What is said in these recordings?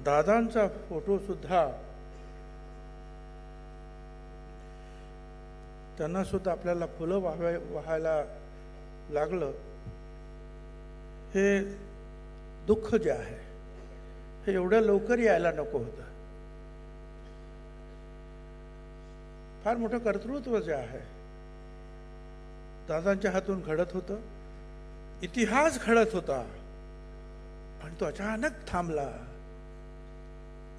दादांचा photo सुद्धा त्यांना सुद्धा आपल्याला फुलं वाहायला लागलं, हे दुःख जे आहे हे एवढ्या लवकर यायला नको होतं. फार मोठं कर्तृत्व जे आहे दादांच्या हातून घडत होतं, इतिहास घडत होता आणि तो अचानक थांबला.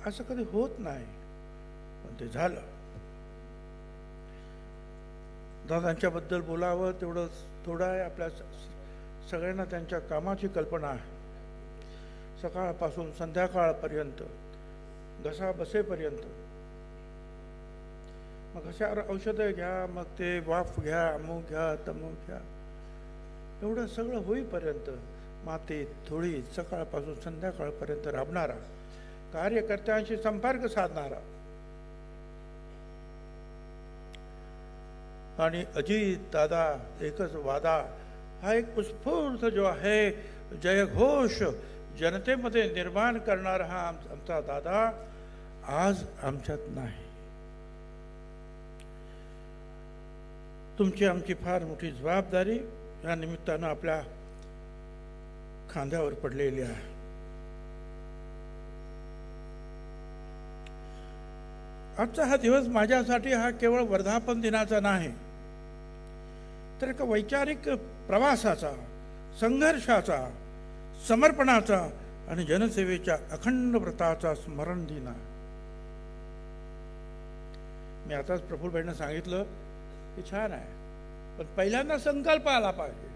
असं कधी होत नाही, पण ते झालं. दादांच्याबद्दल बोलावं तेवढं थोडं आहे. आपल्या सगळ्यांना त्यांच्या कामाची कल्पना आहे. सकाळपासून संध्याकाळपर्यंत, घसा बसेपर्यंत, मग घशावर औषधं घ्या, मग ते वाफ घ्या, अमुक घ्या, तमुक घ्या, एवढं सगळं होईपर्यंत मातीत धुळीत सकाळपासून संध्याकाळपर्यंत राबणारा, कार्यकर्त्यांशी संपर्क साधणारा आणि अजित दादा एकच वादा हा एक उत्स्फूर्त जो आहे जयघोष जनतेमध्ये निर्माण करणारा हा आमचा दादा आज आमच्यात नाही. तुमची आमची फार मोठी जबाबदारी या निमित्तानं आपल्या खांद्यावर पडलेली आहे. आजचा हा दिवस माझ्यासाठी हा केवळ वर्धापन दिनाचा नाही, तर एका वैचारिक प्रवासाचा, संघर्षाचा, समर्पणाचा आणि जनसेवेच्या अखंड व्रताचा स्मरण दिन. मी आताच प्रफुल्लभाईंना सांगितलं की छान आहे, पण पहिल्यांदा संकल्प आला पाहिजे,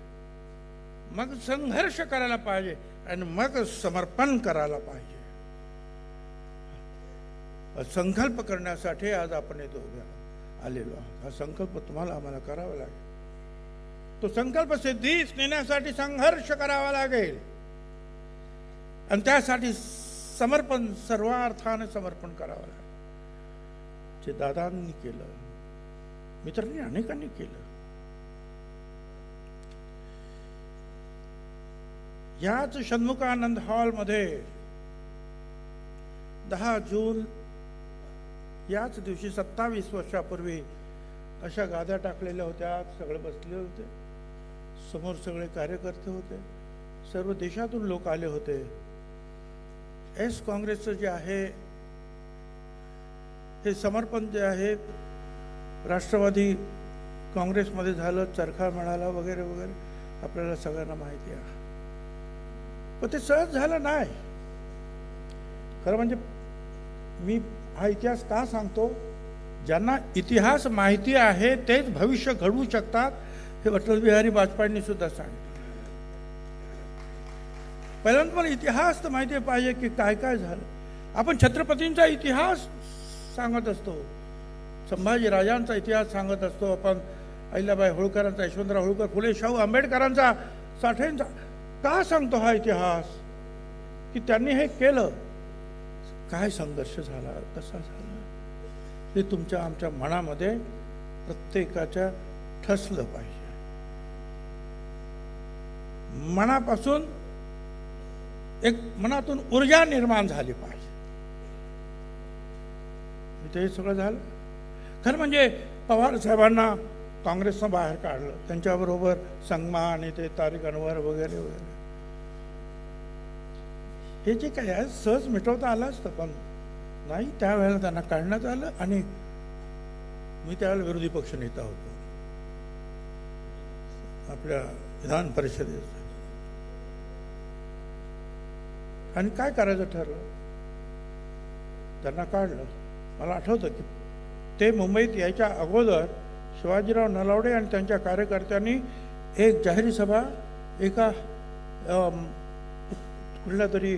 मग संघर्ष करायला पाहिजे आणि मग समर्पण करायला पाहिजे. संकल्प करण्यासाठी आज आपण येतो आलेलो आहोत. हा संकल्प तुम्हाला आम्हाला करावा लागेल. तो संकल्प सिद्धीस नेण्यासाठी संघर्ष करावा लागेल आणि त्यासाठी समर्पण, सर्वार्थाने समर्पण करावं लागेल. जे दादांनी केलं, मित्रांनी अनेकांनी केलं. याच षण्मुखानंद हॉलमध्ये 10 जून याच दिवशी 27 वर्षापूर्वी अशा गाद्या टाकलेल्या होत्या. सगळे बसले होते, समोर सगळे कार्यकर्ते होते, सर्व देशातून लोक आले होते. एस काँग्रेसचं जे आहे हे समर्पण जे आहे राष्ट्रवादी काँग्रेसमध्ये झालं, चरखा मिळाला वगैरे वगैरे, आपल्याला सगळ्यांना माहिती आहे. पण ते सहज झालं नाही. खरं म्हणजे मी हा इतिहास का सांगतो, ज्यांना इतिहास माहिती आहे तेच भविष्य घडवू शकतात, हे अटल बिहारी वाजपेयींनी सुद्धा सांगितलं. पहिल्यांदा पण इतिहास तर माहिती पाहिजे की काय काय झालं. आपण छत्रपतींचा इतिहास सांगत असतो, संभाजी राजांचा इतिहास सांगत असतो, आपण अहिल्याबाई होळकरांचा, यशवंतराव होळकर, फुले शाहू आंबेडकरांचा, साठेंचा का सांगतो हा इतिहास, की त्यांनी हे केलं, काय संघर्ष झाला, कसा झाला, हे तुमच्या आमच्या मनामध्ये प्रत्येकाच्या ठसलं पाहिजे. मनापासून एक मनातून ऊर्जा निर्माण झाली पाहिजे. ते सगळं झालं. खरं म्हणजे पवार साहेबांना काँग्रेसनं बाहेर काढलं, त्यांच्याबरोबर संगमा आणि ते तारिक अनवर वगैरे वगैरे, हे जे काय आहे सहज मिटवता आलं असतं, पण नाही, त्यावेळेला त्यांना काढण्यात आलं. आणि मी त्यावेळेला विरोधी पक्ष नेता होतो आपल्या विधान परिषदेचा, आणि काय करायचं ठरलं, त्यांना काढलं. मला आठवतं की ते मुंबईत यायच्या अगोदर शिवाजीराव नलावडे आणि त्यांच्या कार्यकर्त्यांनी एक जाहीर सभा एका कुठल्या तरी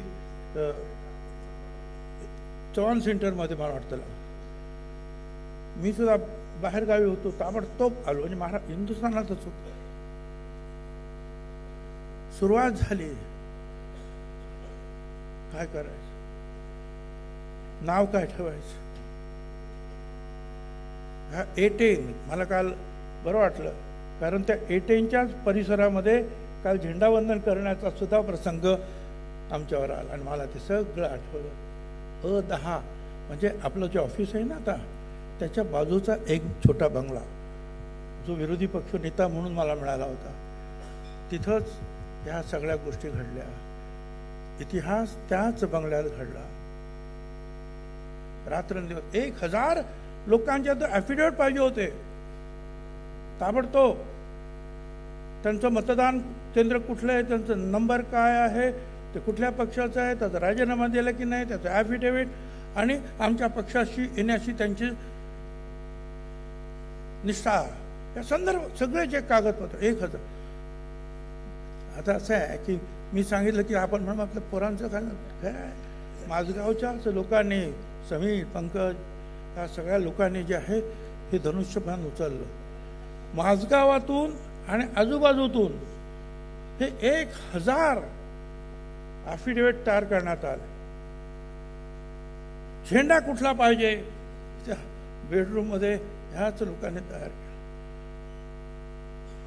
चव्हाण सेंटरमध्ये, मला वाटतं, मी सुद्धा बाहेरगावी होतो, ताबडतोब आलो. म्हणजे हिंदुस्थानातच होतो. सुरुवात झाली, काय करायचं, नाव काय ठेवायचं. हा A10 मला काल बरं वाटलं, कारण त्या A10च्याच परिसरामध्ये काल झेंडावंदन करण्याचा सुद्धा प्रसंग आमच्यावर आला आणि मला ते सगळं आठवलं. A10 म्हणजे आपलं जे ऑफिस आहे ना आता त्याच्या बाजूचा एक छोटा बंगला जो विरोधी पक्ष नेता म्हणून मला मिळाला होता, तिथंच ह्या सगळ्या गोष्टी घडल्या. इतिहास त्याच बंगल्यात घडला. रात्रंदिवस 1000 लोकांच्या तर ॲफिडेविट पाहिजे होते. ताबडतोब त्यांचं मतदान केंद्र कुठलं आहे, त्यांचं नंबर काय आहे, ते कुठल्या पक्षाचं आहे, त्याचा राजीनामा दिला की नाही, त्याचं ॲफिडेविट आणि आमच्या पक्षाशी येण्याची त्यांची निष्ठा, या संदर्भ सगळे जे कागदपत्र 1000. आता असं आहे की मी सांगितलं की आपण म्हणून आपल्या पोरांचं काय माझगावच्याच लोकांनी, समीर, पंकज, या सगळ्या लोकांनी जे आहे हे धनुष्यबाण उचललं. माझगावातून आणि आजूबाजूतून हे 1000 ॲफिडेविट तयार करण्यात आले. झेंडा कुठला पाहिजे त्या बेडरूममध्ये ह्याच लोकांनी तयार केला.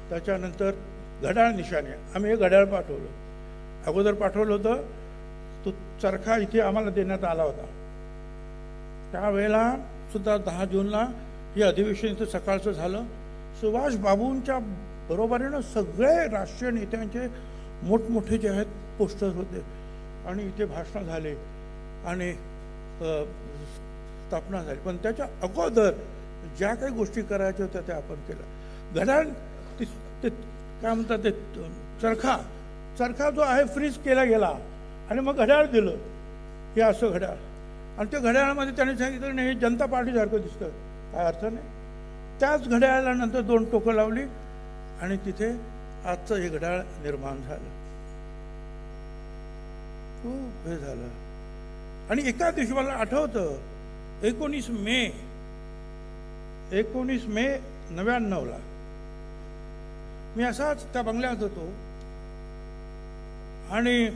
त्याच्यानंतर घड्याळ निशाणे, आम्ही हे घड्याळ पाठवलं. अगोदर पाठवलं होतं, तो चरखा इथे आम्हाला देण्यात आला होता. त्यावेळेला सुद्धा 10 जूनला हे अधिवेशन इथं सकाळचं झालं. सुभाष बाबूंच्या बरोबरीनं सगळे राष्ट्रीय नेत्यांचे मोठमोठे जे आहेत पोस्टर होते आणि इथे भाषणं झाले आणि स्थापना झाली. पण त्याच्या अगोदर ज्या काही गोष्टी करायच्या होत्या त्या आपण केल्या. घड्याळ ते काय म्हणतात, ते चरखा जो आहे फ्रीज केला गेला आणि मग घड्याळ दिलं. हे असं घड्याळ, आणि त्या घड्याळामध्ये त्याने सांगितलं नाही हे जनता पार्टीसारखं दिसतं, काय अर्थ नाही. त्याच घड्याळाला नंतर 2 टोकं लावली आणि तिथे आजचं हे घड्याळ निर्माण झालं. खूप हे झालं. आणि एका दिवशी मला आठवतं 19 मे 99ला मी असाच त्या बंगल्यात होतो आणि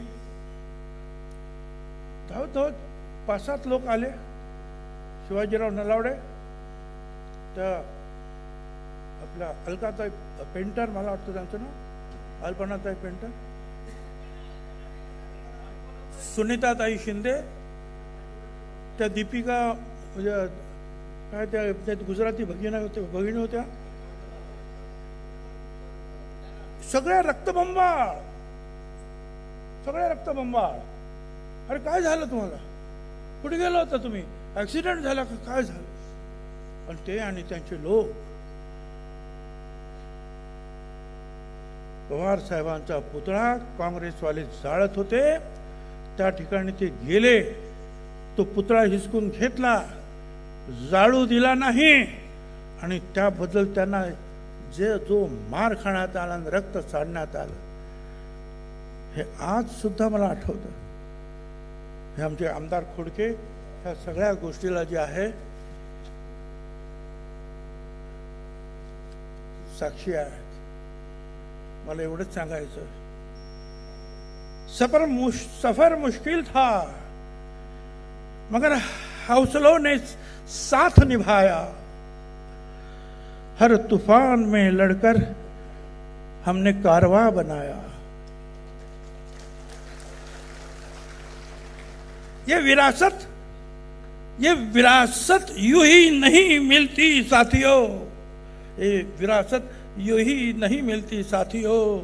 धावत 5-7 लोक आले. शिवाजीराव नलावडे, त्या आपल्या अलकाताई पेंटर, मला वाटतं त्यांचं नाव अल्पनाताई पेंटर, सुनीताताई शिंदे, त्या दीपिका म्हणजे काय त्या गुजराती भगिनी होत्या, सगळे रक्तबंबाळ. अरे काय झालं तुम्हाला, कुठे गेला होता तुम्ही, ऍक्सिडेंट झाला का, काय झालं. पण ते आणि त्यांचे लोक पवार साहेबांचा पुतळा काँग्रेसवाले जाळत होते, त्या ठिकाणी ते गेले. तो पुतळा हिसकून घेतला, जाळू दिला नाही आणि त्याबद्दल त्यांना जो मार खाण्यात आला आणि रक्त सांडण्यात आलं हे आज सुद्धा मला आठवतं. हे आमचे आमदार खोडके ह्या सगळ्या गोष्टीला जे आहे साक्षी आहेत. मला एवढंच सांगायचं, सफर मुश्किल था मगर हौसलों ने साथ निभाया, हर तूफान में लड़कर हमने कारवां बनाया. ये विरासत यूं ही नहीं मिलती साथियों, ये विरासत यूं ही नहीं मिलती साथियों.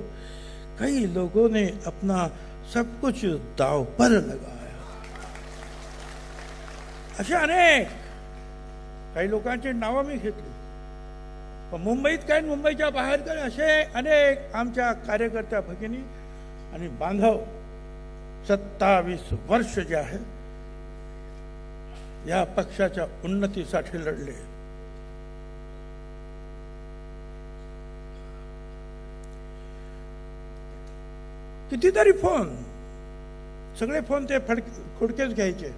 कई लोगों ने अपना सब कुछ दाव पर लगाया. असे अनेक काही लोकांची नावं मी घेतली. पण मुंबईत काय, मुंबईच्या बाहेर काय, असे अनेक आमच्या कार्यकर्त्या भगिनी आणि बांधव 27 वर्ष जे आहे या पक्षाच्या उन्नतीसाठी लढले. कितीतरी फोन, सगळे फोन ते खोडकेच घ्यायचे.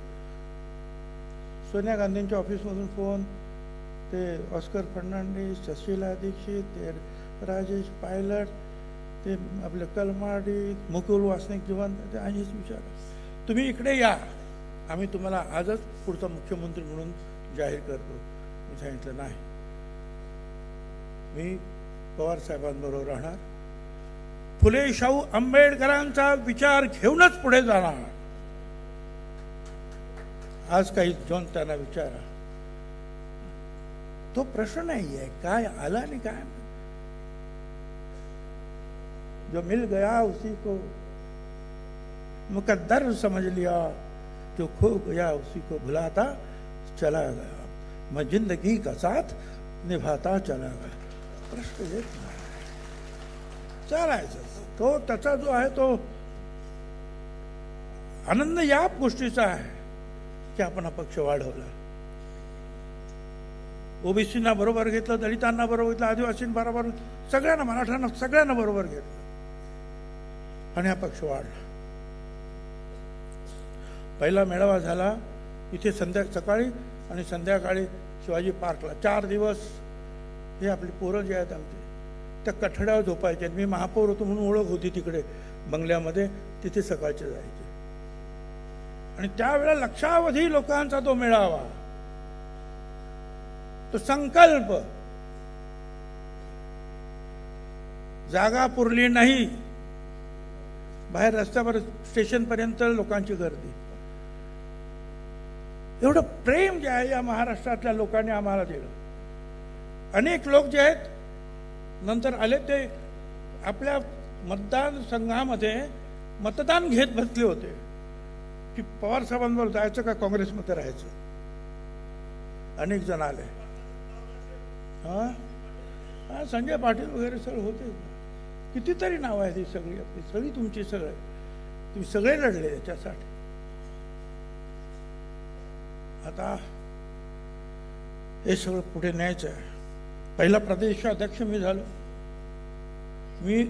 सोनिया गांधींच्या ऑफिसमधून फोन, ते ऑस्कर फर्नांडिस, सुशीला दीक्षित, ते राजेश पायलट, ते आपले कलमाडी, मुकुल वासनिक जीवन, ते आधीच विचार तुम्ही इकडे या, आम्ही तुम्हाला आजच पुढचा मुख्यमंत्री म्हणून जाहीर करतो. मी सांगितलं नाही, मी पवार साहेबांबरोबर राहणार, फुले शाहू आंबेडकरांचा विचार घेऊनच पुढे जाणार. आज काही जाऊन त्यांना विचारा. तो प्रश्न नाही आहे काय आला आणि काय. जो मिल गया उसी को मुकद्दर समझ लिया, जो खो गया उसी को भुलाता चला गया, मैं जिंदगी का साथ निभाता चला गया. प्रश्न येत नाही. चालायचं तो त्याचा जो आहे तो आनंद या गोष्टीचा आहे की आपण हा पक्ष वाढवला. ओबीसींना बरोबर घेतलं, दलितांना बरोबर घेतलं, आदिवासींबरोबर, सगळ्यांना, मराठ्यांना, सगळ्यांना बरोबर घेतलं आणि हा पक्ष वाढला. पहिला मेळावा झाला इथे सकाळी आणि संध्याकाळी शिवाजी पार्कला. 4 दिवस हे आपली पोरं जे आहेत आमची त्या कठड्यावर झोपायचे. मी महापौर होतो म्हणून ओळख होती तिकडे बंगल्यामध्ये, तिथे सकाळचे जायचे. आणि त्यावेळेला लक्षावधी लोकांचा तो मेळावा, तो संकल्प. जागा पुरली नाही, बाहेर रस्त्यावर स्टेशनपर्यंत लोकांची गर्दी. एवढं प्रेम जे आहे या महाराष्ट्रातल्या लोकांनी आम्हाला दिलं. अनेक लोक जे आहेत नंतर आले ते आपल्या मतदारसंघामध्ये मतदान घेत बसले होते की पवार साहेबांवर जायचं का काँग्रेसमध्ये राहायचं. अनेक जण आले. हा संजय पाटील वगैरे सगळे होते. कितीतरी नावं आहेत ही सगळी आपली, सगळी तुमची, तुम्ही सगळे लढले याच्यासाठी. आता हे सगळं पुढे न्यायचं आहे. पहिला प्रदेशाध्यक्ष मी झालो. मी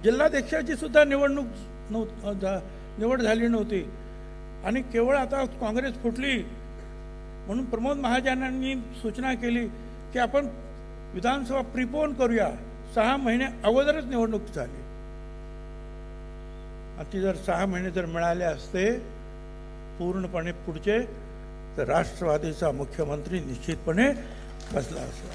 जिल्हाध्यक्षाची सुद्धा निवड झाली नव्हती. आणि केवळ आता काँग्रेस फुटली म्हणून प्रमोद महाजनांनी सूचना केली की आपण विधानसभा प्रिपोन करूया. 6 महिने अगोदरच निवडणूक झाली. आणि ती जर 6 महिने जर मिळाले असते पूर्णपणे पुढचे, तर राष्ट्रवादीचा मुख्यमंत्री निश्चितपणे बसला असला.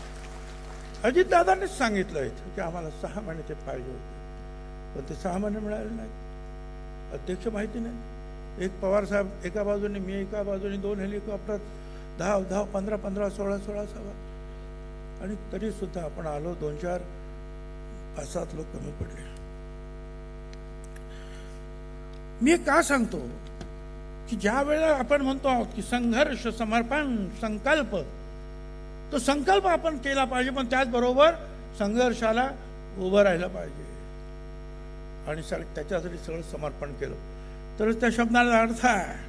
अजितदादांनीच सांगितलं इथं की आम्हाला 6 महिने ते पाहिजे होते, पण ते 6 महिने मिळाले नाही. अध्यक्ष माहिती नाही. एक पवार साहेब एका बाजूने, मी एका बाजूने, 2 हेलिकॉप्टर, 10, 15, 16 सभा. आणि तरी सुद्धा आपण आलो, 2, 4, 5, 7 लोक कमी पडले. मी का सांगतो की ज्या वेळेला आपण म्हणतो आहोत की संघर्ष, समर्पण, संकल्प, तो संकल्प आपण केला पाहिजे, पण त्याचबरोबर संघर्षाला उभं राहिलं पाहिजे. आणि त्याच्यासाठी सगळं समर्पण केलं तरच त्या शब्दाला अर्थ आहे.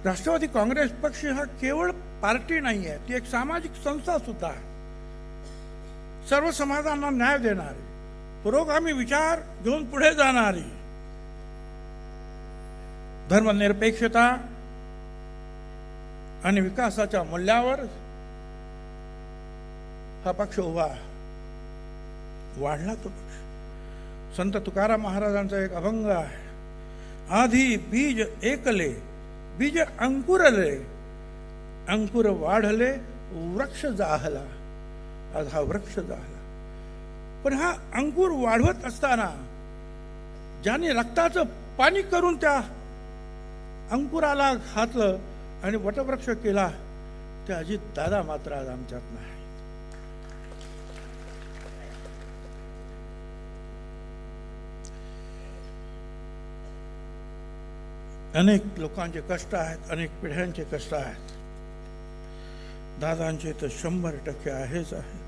राष्ट्रवादी काँग्रेस पक्ष हा केवळ पार्टी नाही आहे, ती एक सामाजिक संस्था सुद्धा आहे. सर्व समाजांना न्याय देणारी, पुरोगामी विचार घेऊन पुढे जाणारी, धर्मनिरपेक्षता आणि विकासाच्या मूल्यावर हा पक्ष उभा वाढला. तो पक्ष संत तुकाराम महाराजांचा एक अभंग आहे. आधी बीज एकले, बीज अंकुरले, अंकुर वाढले, वृक्ष जाहला. आज हा वृक्ष जाहला. पण हा अंकुर वाढवत असताना ज्याने रक्ताचं पाणी करून त्या अंकुराला घातलं आणि वटवृक्ष केला, ते अजित दादा मात्र आज आमच्यात नाही. अनेक लोकांचे कष्ट आहेत, अनेक पिढ्यांचे कष्ट आहेत. दादांचे तर 100% आहेच आहे.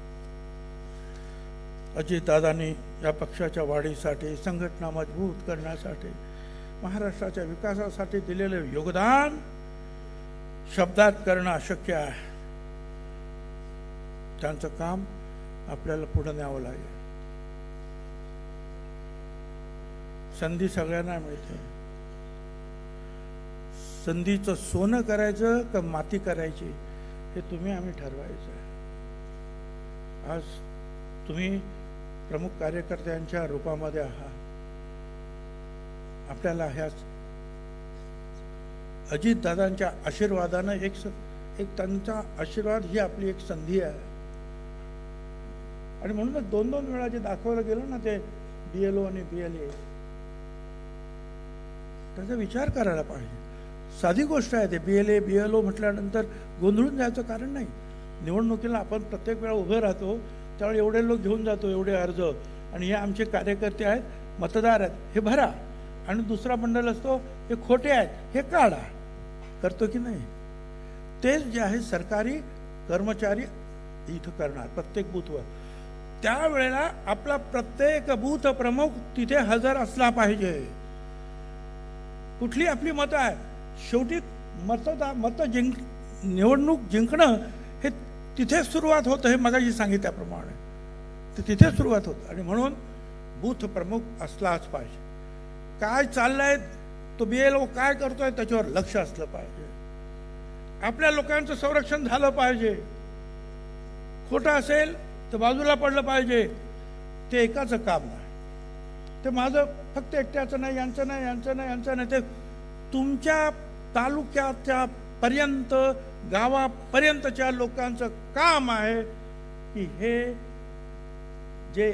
अजितदादांनी या पक्षाच्या वाढीसाठी, संघटना मजबूत करण्यासाठी, महाराष्ट्राच्या विकासासाठी दिलेले योगदान शब्दात करणं अशक्य आहे. त्यांचं काम आपल्याला पुढे न्यावं लागेल. संधी सगळ्यांना मिळते. संधीचं सोनं करायचं का माती करायची हे तुम्ही आम्ही ठरवायचं. आज तुम्ही प्रमुख कार्यकर्त्यांच्या रूपामध्ये आहात. आपल्याला ह्या अजितदादांच्या आशीर्वादानं एक त्यांचा आशीर्वाद ही आपली एक संधी आहे. आणि म्हणूनच 2-2 वेळा जे दाखवलं गेलं ना, ते BLO आणि BLA, त्याचा विचार करायला पाहिजे. साधी गोष्ट आहे ते. BLA BLO म्हटल्यानंतर गोंधळून जायचं कारण नाही. निवडणुकीला आपण प्रत्येक वेळा उभे राहतो त्यावेळी एवढे लोक घेऊन जातो, एवढे अर्ज, आणि हे आमचे कार्यकर्ते आहेत, मतदार आहेत, हे भरा. आणि दुसरा बंडल असतो, हे खोटे आहेत, हे काढा. करतो की नाही? तेच जे आहे सरकारी कर्मचारी इथं करणार प्रत्येक बूथवर. त्यावेळेला आपला प्रत्येक बूथ प्रमुख तिथे हजर असला पाहिजे. कुठली आपली मतं आहे, शेवटी निवडणूक जिंकणं हे तिथे सुरुवात होतं. हे मगाशी सांगितल्याप्रमाणे ते तिथे सुरुवात होतं. आणि म्हणून बूथ प्रमुख असलाच पाहिजे. काय चाललंय, तो BLO काय करतोय त्याच्यावर लक्ष असलं पाहिजे. आपल्या लोकांचं संरक्षण झालं पाहिजे. खोटं असेल तर बाजूला पडलं पाहिजे. ते एकाचं काम नाही. ते माझं फक्त एकट्याचं नाही, यांचं नाही, यांचं नाही, यांचं नाही. ते तुमच्या तालुक्याच्या पर्यंत, गावापर्यंतच्या लोकांचं काम आहे की हे जे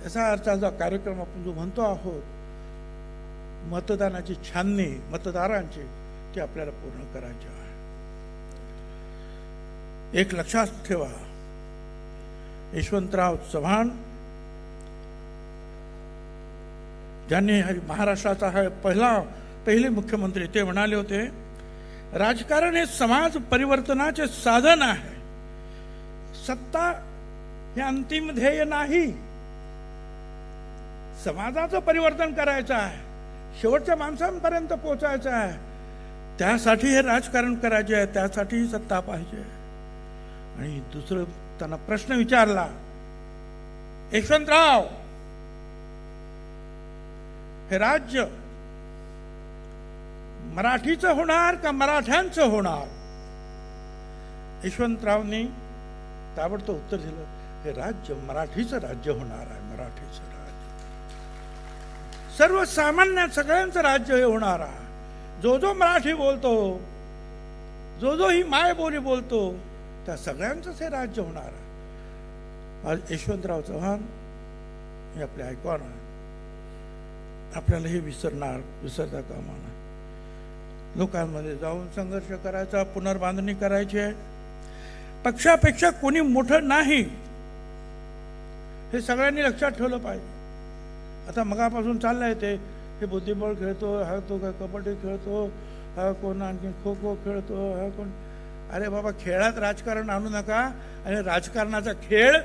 SIRचा कार्यक्रम आपण जो म्हणतो आहोत, मतदानाची छाननी मतदारांची, ती आपल्याला पूर्ण करायची आहे. एक लक्षात ठेवा, यशवंतराव चव्हाण ज्यांनी महाराष्ट्राचा हा पहिले मुख्यमंत्री, ते म्हणाले होते, राजकारण हे समाज परिवर्तनाचे साधन आहे. सत्ता हे अंतिम ध्येय नाही. समाजाचं परिवर्तन करायचं आहे, शेवटच्या माणसांपर्यंत पोहोचायचं आहे. त्यासाठी हे राजकारण करायचे आहे, त्यासाठी ही सत्ता पाहिजे. आणि दुसरं त्यांना प्रश्न विचारला, यशवंतराव, हे राज्य मराठीचं होणार का मराठ्यांचं होणार? यशवंतरावनी ताबडतोब उत्तर दिलं, हे राज्य मराठीचं राज्य होणार आहे. मराठीचं राज्य, सर्वसामान्य सगळ्यांचं राज्य हे होणार आहे. जो जो मराठी बोलतो, जो जो ही मायबोली बोलतो, त्या सगळ्यांचंच हे राज्य होणार आहे. आज यशवंतराव चव्हाण हे आपले आयकॉन आहे. आपल्याला हे विसरता कामा नये. लोकांमध्ये जाऊन संघर्ष करायचा, पुनर्बांधणी करायची आहे. पक्षापेक्षा कोणी मोठं नाही, हे सगळ्यांनी लक्षात ठेवलं पाहिजे. आता मगापासून चाललंय ते, हे बुद्धिबळ खेळतो, हा तो काय कबड्डी खेळतो, हा कोण आणखी खो खो खेळतो, हा कोण. अरे बाबा, खेळात राजकारण आणू नका. आणि राजकारणाचा खेळ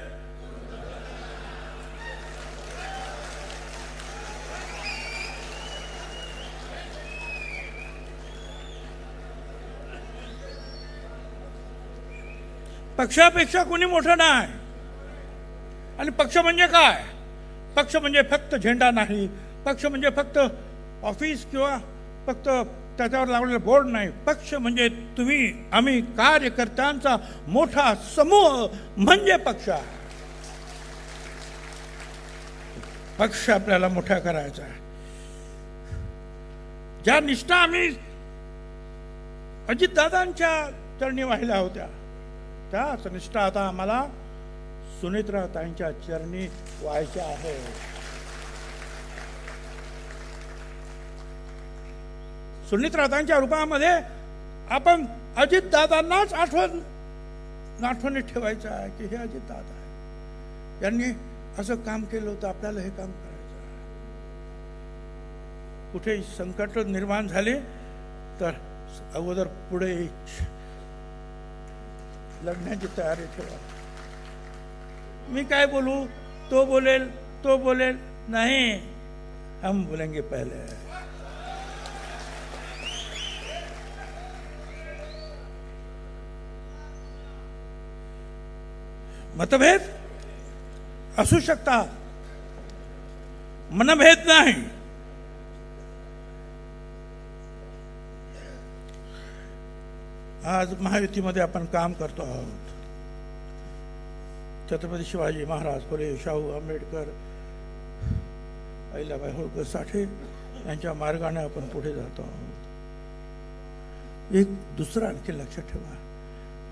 पक्षापेक्षा कोणी मोठं नाही. आणि पक्ष म्हणजे काय? पक्ष म्हणजे फक्त झेंडा नाही. पक्ष म्हणजे फक्त ऑफिस किंवा फक्त त्याच्यावर लावलेलं बोर्ड नाही. पक्ष म्हणजे तुम्ही आम्ही कार्यकर्त्यांचा मोठा समूह म्हणजे पक्ष आहे. पक्ष आपल्याला मोठा करायचा आहे. ज्या निष्ठा आम्ही अजितदादांच्या चरणी वाहिल्या होत्या, त्याच निष्ठा आता आम्हाला सुनेत्राताईंच्या चरणी व्हायच्या आहे. सुनेत्राताईंच्या रूपामध्ये आपण अजितदादांनाच आठवणीत ठेवायचं आहे की हे अजितदादा आहे, यांनी असं काम केलं होतं, आपल्याला हे काम करायचं आहे. कुठे संकट निर्माण झाले तर अगोदर पुढे लढण्याची तयारी ठेवा. मी काय बोलू, तो बोलेल नाही, हम बोलेंगे पहले. मतभेद असू शकतात, मनभेद नाही. आज महायुतीमध्ये आपण काम करतो आहोत. छत्रपती शिवाजी महाराज, फुले, शाहू, आंबेडकर, अहिल्याबाई होळकर, साठे यांच्या मार्गाने आपण पुढे जातो आहोत. एक दुसरं आणखी लक्षात ठेवा,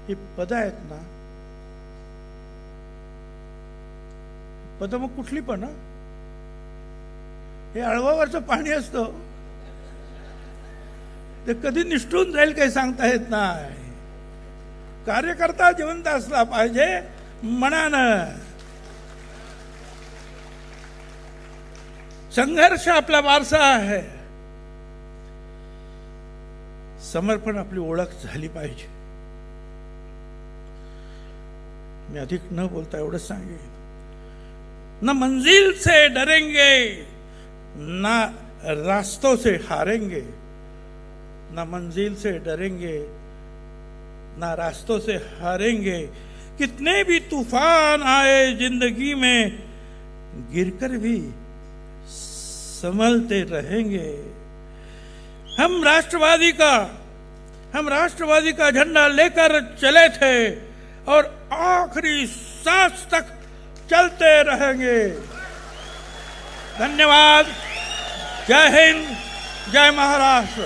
ही पदं आहेत ना, पदं मग कुठली पण, हे अळवावरचं पाणी असतं. ते कधी निष्ठून जाईल काही सांगता येत नाही. कार्यकर्ता जिवंत असला पाहिजे मनानं. संघर्ष आपला वारसा आहे. समर्पण आपली ओळख झाली पाहिजे. मी अधिक न बोलता एवढंच सांगेन, न मंजिल से डरेंगे ना रास्तों से हारेंगे. ना मंजिल से डरेंगे ना रास्तों से हारेंगे. कितने भी तूफान आए जिंदगी में गिरकर भी संभलते रहेंगे. हम राष्ट्रवादी का झंडा लेकर चले थे और आखिरी सांस तक चलते रहेंगे. धन्यवाद. जय हिंद, जय महाराष्ट्र.